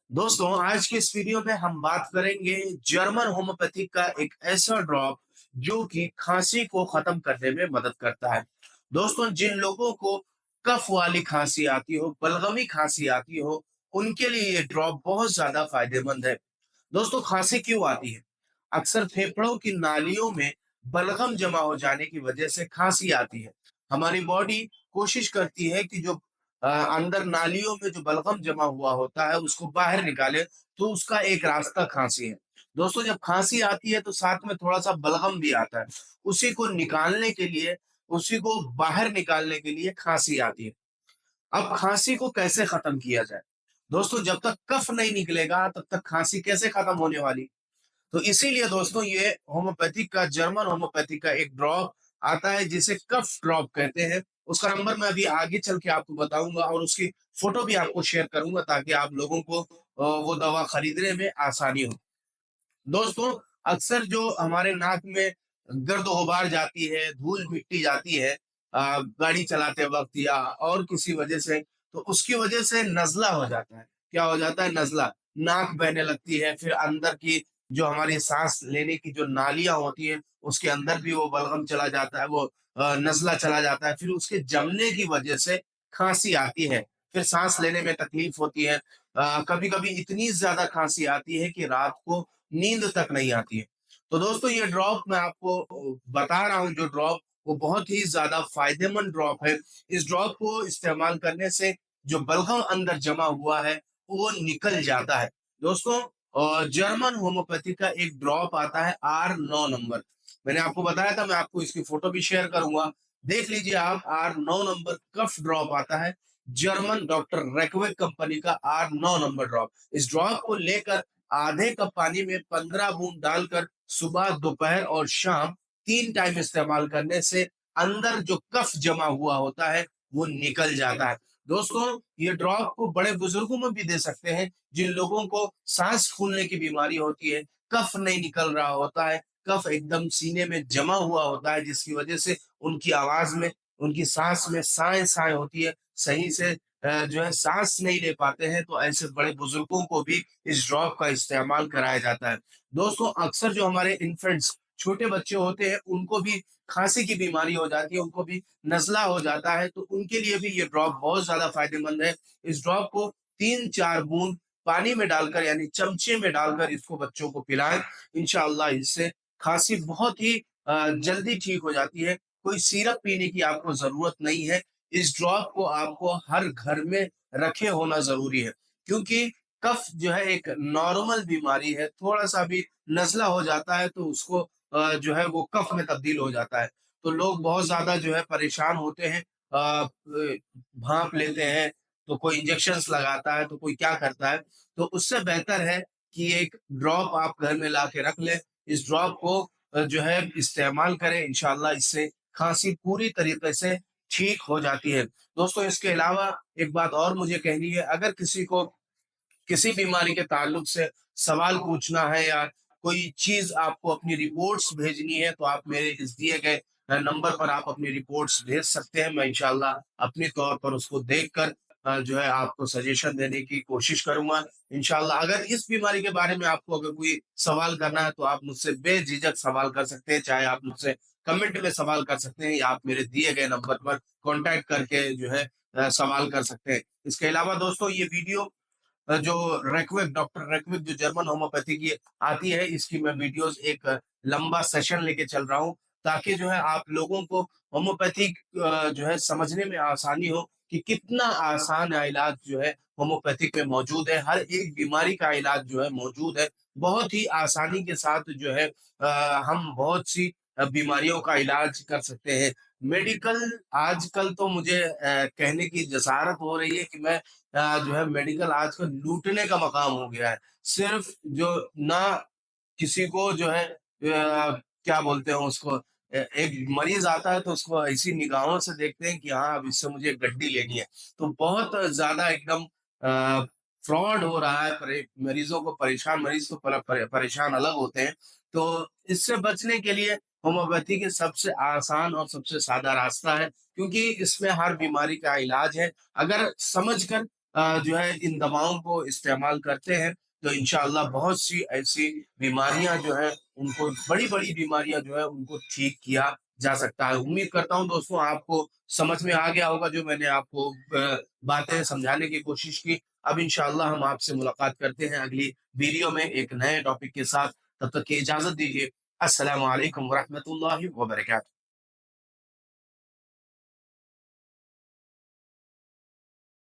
दोस्तों, आज के इस वीडियो में हम बात करेंगे जर्मन होम्योपैथी का एक ऐसा ड्रॉप जो कि खांसी को खत्म करने में मदद करता है। दोस्तों, जिन लोगों को कफ वाली खांसी आती हो, बलगमी खांसी आती हो, उनके लिए ये ड्रॉप बहुत ज्यादा फायदेमंद है। दोस्तों, खांसी क्यों आती है? अक्सर फेफड़ों की नालियों में बलगम जमा हो जाने की वजह से खांसी आती है। हमारी बॉडी कोशिश करती है कि जो अंदर नालियों में जो बलगम जमा हुआ होता है उसको बाहर निकाले, तो उसका एक रास्ता खांसी है। दोस्तों, जब खांसी आती है तो साथ में थोड़ा सा बलगम भी आता है। उसी को निकालने के लिए, उसी को बाहर निकालने के लिए खांसी आती है। अब खांसी को कैसे खत्म किया जाए? दोस्तों, जब तक कफ नहीं निकलेगा तब तक खांसी कैसे खत्म होने वाली? तो इसीलिए दोस्तों, ये होम्योपैथिक का, जर्मन होम्योपैथिक का एक ड्रॉप आता है जिसे कफ ड्रॉप कहते हैं। उसका नंबर मैं अभी आगे चल के आपको बताऊंगा और उसकी फोटो भी आपको शेयर करूंगा ताकि आप लोगों को वो दवा खरीदने में आसानी हो। दोस्तों, अक्सर जो हमारे नाक में गर्द गुबार जाती है, धूल मिट्टी जाती है गाड़ी चलाते वक्त या और किसी वजह से, तो उसकी वजह से नज़ला हो जाता है। क्या हो जाता है? नज़ला। नाक बहने लगती है, फिर अंदर की जो हमारी सांस लेने की जो नालियां होती हैं, उसके अंदर भी वो बलगम चला जाता है, वो नज़ला चला जाता है। फिर उसके जमने की वजह से खांसी आती है, फिर सांस लेने में तकलीफ होती है। कभी-कभी इतनी ज़्यादा खांसी आती है कि रात को नींद तक नहीं आती है। तो दोस्तों, ये ड्रॉप मैं आपको बता रहा हूँ, जो ड्रॉप वो बहुत ही ज़्यादा फ़ायदेमंद ड्रॉप है। इस ड्रॉप को इस्तेमाल करने से जो बलगम अंदर जमा हुआ है, वो निकल जाता है। दोस्तों, जर्मन होम्योपैथी का एक ड्रॉप आता है R9 नंबर। मैंने आपको बताया था, मैं आपको इसकी फ़ोटो भी शेयर करूँगा। देख लीजिए आप, R9 नंबर कफ ड्रॉप आता है। जर्मन डॉक्टर रैकवेक कंपनी का R9 नंबर ड्रॉप। इस ड्रॉप को लेकर आधे कप पानी में 15 बूंद डालकर सुबह, दोपहर और शाम 3 टाइम इस्तेमाल करने से अंदर जो कफ जमा हुआ होता है, वो निकल जाता है। दोस्तों, ये ड्रॉप को बड़े बुजुर्गों में भी दे सकते हैं, जिन लोगों को सांस फूलने की बीमारी होती है, कफ नहीं निकल रहा होता है, कफ एकदम सीने में जमा हुआ होता है, जिसकी वजह से उनकी आवाज में, उनकी सांस में साए-साए होती है, सही से जो है सांस नहीं ले पाते हैं, तो ऐसे बड़े बुजुर्गों को भी इस ड्रॉप का इस्तेमाल कराया जाता है। दोस्तों, अक्सर जो हमारे इन्फेंट्स, छोटे बच्चे होते हैं, उनको भी खाँसी की बीमारी हो जाती है, उनको भी नज़ला हो जाता है, तो उनके लिए भी ये ड्रॉप बहुत ज़्यादा फ़ायदेमंद है। इस ड्रॉप को 3-4 बूंद पानी में डालकर, यानी चमचे में डालकर इसको बच्चों को पिलाएँ। इंशाअल्लाह इससे खाँसी बहुत ही जल्दी ठीक हो जाती है। कोई सिरप पीने की आपको ज़रूरत नहीं है। इस ड्रॉप को आपको हर घर में रखे होना ज़रूरी है, क्योंकि कफ जो है एक नॉर्मल बीमारी है, थोड़ा-सा भी नज़ला हो जाता है तो उसको जो है वो कफ में तब्दील हो जाता है। तो लोग बहुत ज़्यादा जो है परेशान होते हैं, भाँप लेते हैं, तो कोई इंजेक्शंस लगाता है, तो कोई क्या करता है। तो उससे बेहतर है कि एक ड्रॉप आप घर में ला के रख लें। इस ड्रॉप को जो है इस्तेमाल करें, इंशाअल्लाह इससे खाँसी पूरी तरीके से ठीक हो जाती है। दोस्तों, इसके अलावा एक बात और मुझे कहनी है, अगर किसी को किसी बीमारी के ताल्लुक से सवाल पूछना है या कोई चीज़ आपको अपनी रिपोर्ट्स भेजनी है, तो आप मेरे इस दिए गए नंबर पर आप अपनी रिपोर्ट्स भेज सकते हैं। मैं इंशाअल्लाह अपने तौर पर उसको देखकर जो है आपको सजेशन देने की कोशिश करूँगा। इंशाअल्लाह अगर इस बीमारी के बारे में आपको अगर कोई सवाल करना है, तो आप मुझसे बेझिझक सवाल कर सकते हैं। चाहे आप मुझसे कमेंट में सवाल कर सकते हैं या आप मेरे दिए गए नंबर पर कॉन्टैक्ट करके जो है सवाल कर सकते हैं। इसके अलावा दोस्तों, ये वीडियो जो रैकवेक, डॉक्टर रैकवेक जो जर्मन होम्योपैथी की आती है, इसकी मैं वीडियोस एक लंबा सेशन लेके चल रहा हूँ, ताकि जो है आप लोगों को होम्योपैथिक जो है समझने में आसानी हो कि कितना आसान इलाज जो है होम्योपैथिक में मौजूद है। हर एक बीमारी का इलाज जो है मौजूद है। बहुत ही आसानी के साथ जो है हम बहुत सी बीमारियों का इलाज कर सकते हैं। मेडिकल आजकल तो मुझे कहने की जसारत हो रही है कि मैं जो है मेडिकल आजकल लूटने का मकाम हो गया है। सिर्फ़ जो ना किसी को जो है क्या बोलते हैं उसको, एक मरीज़ आता है तो उसको ऐसी निगाहों से देखते हैं कि हाँ, अब इससे मुझे गड्डी लेनी है। तो बहुत ज़्यादा एकदम फ्रॉड हो रहा है, मरीज़ों को परेशान, मरीज़ तो परेशान अलग होते हैं। तो इससे बचने के लिए होम्योपैथी के सबसे आसान और सबसे सादा रास्ता है, क्योंकि इसमें हर बीमारी का इलाज है। अगर समझकर जो है इन दवाओं को इस्तेमाल करते हैं, तो इंशाअल्लाह बहुत सी ऐसी बीमारियाँ जो है उनको बड़ी-बड़ी बीमारियाँ जो है उनको ठीक किया जा सकता है। उम्मीद करता हूँ दोस्तों आपको समझ में आ गया होगा जो मैंने आपको बातें समझाने की कोशिश की। अब इंशाअल्लाह हम आपसे मुलाकात करते हैं अगली वीडियो में एक नए टॉपिक के साथ। तब तक की इजाज़त दीजिए। अस्सलामु अलैकुम व रहमतुल्लाहि व बरकातहू।